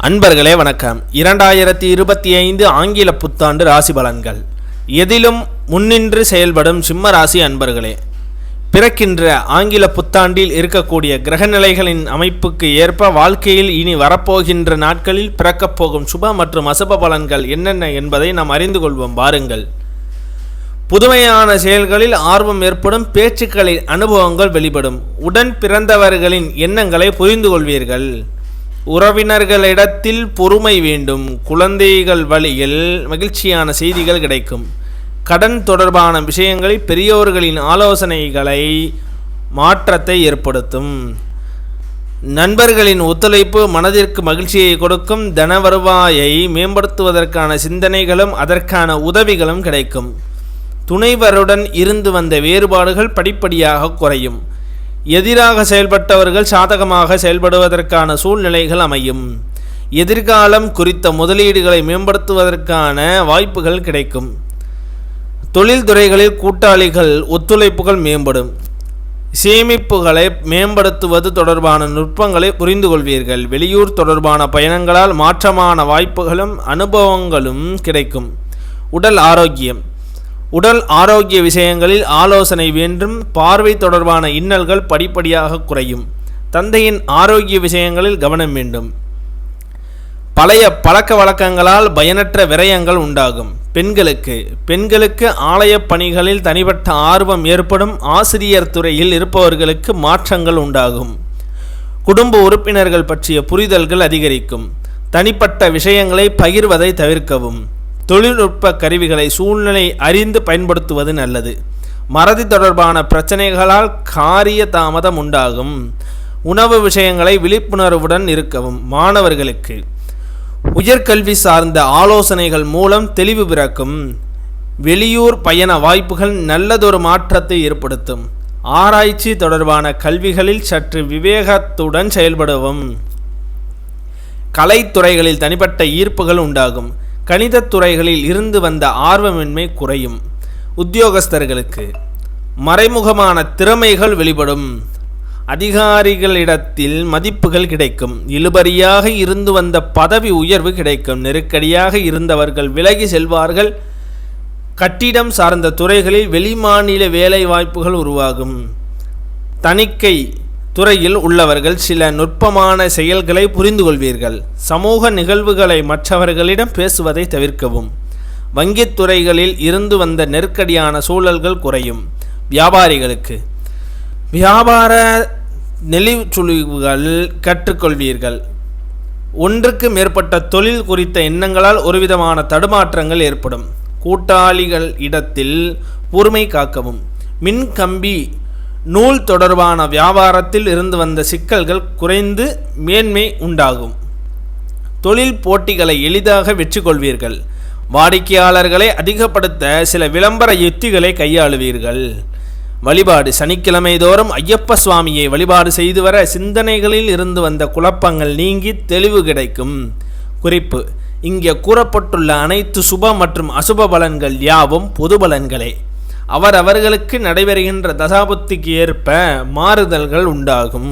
அன்பர்களே வணக்கம். 2025 ஆங்கில புத்தாண்டு ராசி பலன்கள். எதிலும் முன்னின்று செயல்படும் சிம்ம ராசி அன்பர்களே, பிறக்கின்ற ஆங்கில புத்தாண்டில் இருக்கக்கூடிய கிரகநிலைகளின் அமைப்புக்கு ஏற்ப வாழ்க்கையில் இனி வரப்போகின்ற நாட்களில் பிறக்கப் போகும் சுப மற்றும் அசுப பலன்கள் என்னென்ன என்பதை நாம் அறிந்து கொள்வோம். பாருங்கள். புதுமையான செயல்களில் ஆர்வம் ஏற்படும், பேச்சுக்களில் அனுபவங்கள் வெளிப்படும், உடன் பிறந்தவர்களின் எண்ணங்களை புரிந்து கொள்வீர்கள். உறவினர்களிடத்தில் பொறுமை வேண்டும். குழந்தைகள் வழியில் மகிழ்ச்சியான செய்திகள் கிடைக்கும். கடன் தொடர்பான விஷயங்களில் பெரியோர்களின் ஆலோசனைகளை மாற்றத்தை ஏற்படுத்தும். நண்பர்களின் ஒத்துழைப்பு மனதிற்கு மகிழ்ச்சியை கொடுக்கும். தன வருவாயை மேம்படுத்துவதற்கான சிந்தனைகளும் அதற்கான உதவிகளும் கிடைக்கும். துணைவருடன் இருந்து வந்த வேறுபாடுகள் படிப்படியாக குறையும். எதிராக செயல்பட்டவர்கள் சாதகமாக செயல்படுவதற்கான சூழ்நிலைகள் அமையும். எதிர்காலம் குறித்த முதலீடுகளை மேம்படுத்துவதற்கான வாய்ப்புகள் கிடைக்கும். தொழில்துறைகளில் கூட்டாளிகள் ஒத்துழைப்புகள் மேம்படும். சேமிப்புகளை மேம்படுத்துவது தொடர்பான நுட்பங்களை புரிந்து கொள்வீர்கள். வெளியூர் தொடர்பான பயணங்களால் மாற்றமான வாய்ப்புகளும் அனுபவங்களும் கிடைக்கும். உடல் ஆரோக்கிய விஷயங்களில் ஆலோசனை வேண்டும். பார்வை தொடர்பான இன்னல்கள் படிப்படியாக குறையும். தந்தையின் ஆரோக்கிய விஷயங்களில் கவனம் வேண்டும். பழைய பழக்க வழக்கங்களால் பயனற்ற விரயங்கள் உண்டாகும். பெண்களுக்கு ஆலய பணிகளில் தனிப்பட்ட ஆர்வம் ஏற்படும். ஆசிரியர் துறையில் இருப்பவர்களுக்கு மாற்றங்கள் உண்டாகும். குடும்ப உறுப்பினர்கள் பற்றிய புரிதல்கள் அதிகரிக்கும். தனிப்பட்ட விஷயங்களை பகிர்வதை தவிர்க்கவும். தொழில்நுட்ப கருவிகளை சூழ்நிலை அறிந்து பயன்படுத்துவது நல்லது. மறதி தொடர்பான பிரச்சனைகளால் காரிய தாமதம் உண்டாகும். உணவு விஷயங்களை விழிப்புணர்வுடன் இருக்கவும். மாணவர்களுக்கு உயர்கல்வி சார்ந்த ஆலோசனைகள் மூலம் தெளிவு பிறக்கும். வெளியூர் பயண வாய்ப்புகள் நல்லதொரு மாற்றத்தை ஏற்படுத்தும். ஆராய்ச்சி தொடர்பான கல்விகளில் சற்று விவேகத்துடன் செயல்படவும். கலைத்துறைகளில் தனிப்பட்ட ஈர்ப்புகள் உண்டாகும். கணிதத் துறைகளில் இருந்து வந்த ஆர்வமின்மை குறையும். உத்தியோகஸ்தர்களுக்கு மறைமுகமான திறமைகள் வெளிப்படும். அதிகாரிகளிடத்தில் மதிப்புகள் கிடைக்கும். இழுபறியாக இருந்து வந்த பதவி உயர்வு கிடைக்கும். நெருக்கடியாக இருந்தவர்கள் விலகி செல்வார்கள். கட்டிடம் சார்ந்த துறைகளில் வெளிமாநில வேலை வாய்ப்புகள் உருவாகும். தணிக்கை துறையில் உள்ளவர்கள் சில நுட்பமான செயல்களை புரிந்து கொள்வீர்கள். சமூக நிகழ்வுகளை மற்றவர்களிடம் பேசுவதை தவிர்க்கவும். வங்கித் துறைகளில் இருந்து வந்த நெருக்கடியான சூழல்கள் குறையும். வியாபாரிகளுக்கு வியாபார நெளிவுச்சுழிவுகள் கற்றுக்கொள்வீர்கள். ஒன்றுக்கு மேற்பட்ட தொழில் குறித்த எண்ணங்களால் ஒருவிதமான தடுமாற்றங்கள் ஏற்படும். கூட்டாளிகள் இடத்தில் பொறுமை காக்கவும். மின்கம்பி நூல் தொடர்பான வியாபாரத்தில் இருந்து வந்த சிக்கல்கள் குறைந்து மேன்மை உண்டாகும். தொழில் போட்டிகளை எளிதாக வெற்றி கொள்வீர்கள். வாடிக்கையாளர்களை அதிகப்படுத்த சில விளம்பர யுத்திகளை கையாளுவீர்கள். வழிபாடு. சனிக்கிழமை தோறும் ஐயப்ப சுவாமியை வழிபாடு செய்து வர சிந்தனைகளில் இருந்து வந்த குழப்பங்கள் நீங்கி தெளிவு கிடைக்கும். குறிப்பு: இங்கே கூறப்பட்டுள்ள அனைத்து சுப மற்றும் அசுப பலன்கள் யாவும் பொது பலன்களே. அவர்களுக்கு நடைபெறுகின்ற தசாபுத்திக்கு ஏற்ப மாறுதல்கள் உண்டாகும்.